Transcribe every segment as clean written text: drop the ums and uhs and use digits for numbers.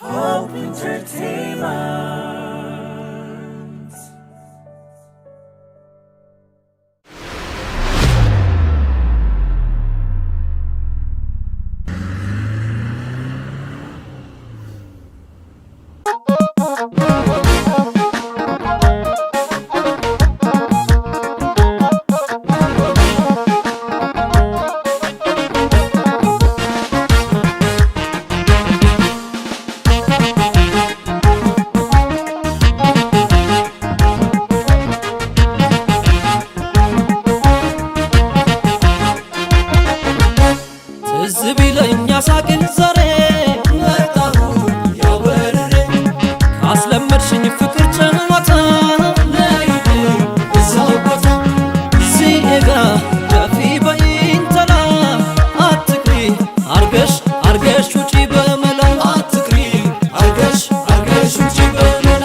Hope Entertainment. ሳቅን ዛሬ መጣሁ ያወርሬ ካስለመድሽኝ ፍቅር ጨዋታ ለይኔ እዛው ቦታ ሲጋ ደፊ በይንተላ አትቅሪ አርገሽ ውጪ በመላ አትቅሪ አርገሽ ውጪ በመላ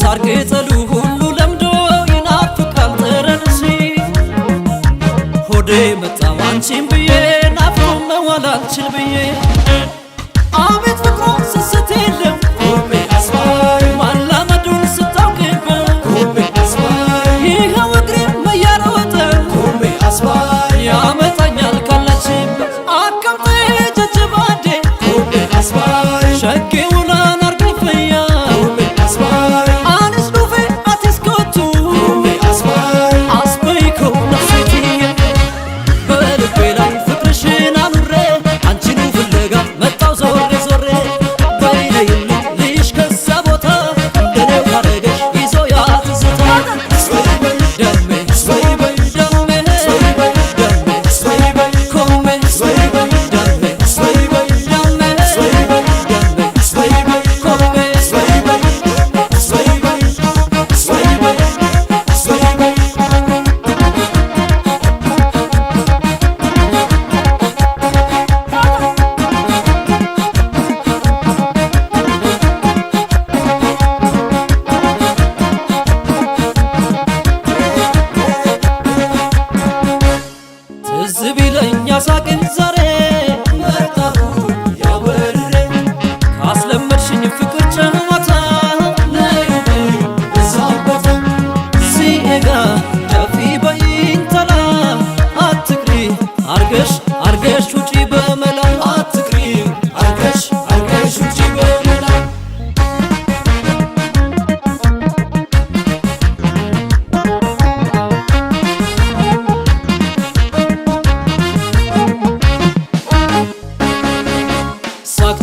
ሳር ቅጠሉ ሁሉ ለምዶ ይናፍቃል ጠረንሽ ሆዴ መጣው አንቺን ብዬ ናፍቆ መዋል አልችል ብዬ አቤት ፍቅሮ ስስት የለም ቆሜ አስባይ ማላመዱን ስታውቅበት ቆሜ አስባይ ይኸው እግሬ መያሮጠ ቆሜ አስባይ ያመጣኛል ካላችበት አቀምጤ ጀጅባዴ ቆሜ አስባይ ሸጌውላን አርግፈያ ሳቅን ዛሬ መጣሁ ያወርሬ ካስለመድሽኝ ፍቅር ጨዋታ ለይኔ እዛው ቦታ ሲጋ ደፊ በይንተላ አትቅሪ አርገሽ ውጪ በመላ አትቅሪ አርገሽ ውጪ በመላ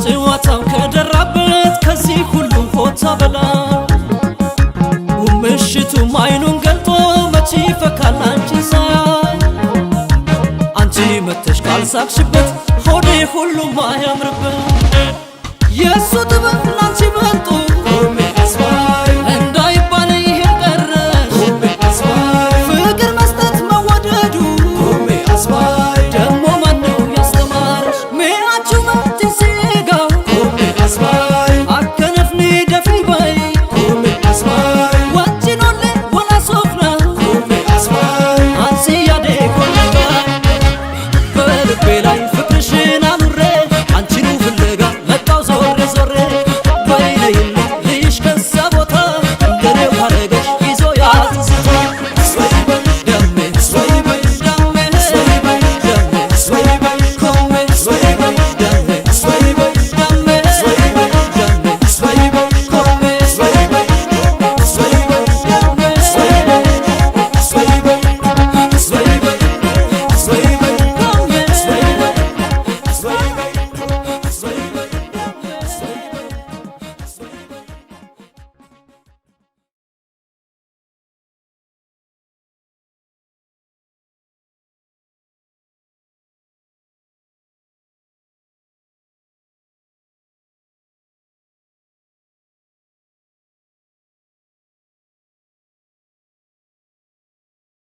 ጨዋታው ከደራበት ከዚህ ሁሉ ፎታ በላ ምሽቱም አይኑን ገልጦ መቼ ፈካል አንቺን ሳያይ አንቺ መተሽ ካልሳቅሽበት ሆዴ ሁሉም አያምርበት የእሱ ጥበብ ላንቺ በልጦ